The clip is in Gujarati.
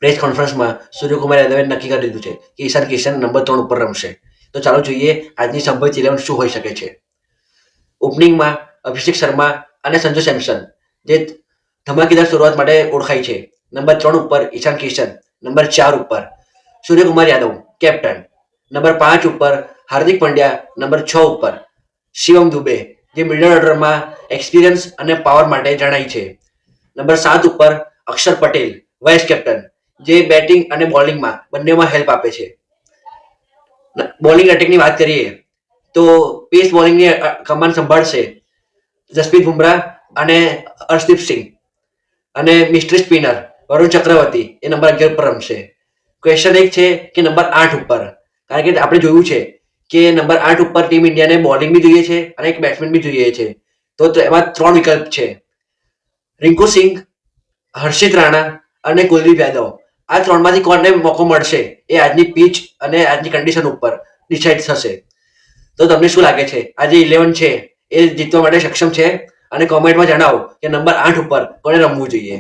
પ્રેસ કોન્ફરન્સમાં સૂર્યકુમાર યાદવે નક્કી કરી દીધું છે કે ઈશાન કિશન નંબર 3 ઉપર રમશે. તો ચાલો જોઈએ આજની સંભવિત 11 શું હોઈ શકે છે. ઓપનિંગમાં અભિષેક શર્મા અને સંજુ સેમસન, જે ધમાકેદાર શરૂઆત માટે ઓળખાય છે. નંબર 3 ઉપર ઈશાન કિશન, નંબર 4 ઉપર સૂર્યકુમાર યાદવ કેપ્ટન, નંબર 5 ઉપર હાર્દિક પંડ્યા, નંબર 6 ઉપર શિવમ દુબે, જે મિડલ ઓર્ડરમાં એક્સપિરિયન્સ અને પાવર માટે જણાય છે. નંબર 7 ઉપર અક્ષર પટેલ વાઇસ કેપ્ટન, જે બેટિંગ અને બોલિંગમાં બંનેમાં હેલ્પ આપે છે. બોલિંગ એટેકની વાત કરીએ તો પેસ બોલિંગની કમાન સંભાળશે જસપ્રીત બુમરાહ અને હર્ષદીપ સિંહ, અને મિસ્ટ્રી સ્પિનર વરુણ ચક્રવર્તી એ નંબર 11 પર રમશે. ક્વેશ્ચન એક છે કે નંબર 8 ઉપર, કારણ કે આપણે જોયું છે કે નંબર 8 ઉપર ટીમ ઇન્ડિયાને બોલિંગ બી જોઈએ છે અને એક બેટ્સમેન બી જોઈએ છે. તો એમાં 3 વિકલ્પ છે: રિંકુ સિંઘ, હર્ષિત રાણા અને કુલદીપ યાદવ. આ 3માંથી કોને મોકો મળશે એ આજની પીચ અને આજની કન્ડિશન ઉપર ડિસાઇડ થશે. તો તમને શું લાગે છે આ જે 11 છે એ જીતવા માટે સક્ષમ છે? અને કોમેન્ટમાં જણાવો કે નંબર 8 ઉપર કોને રમવું જોઈએ.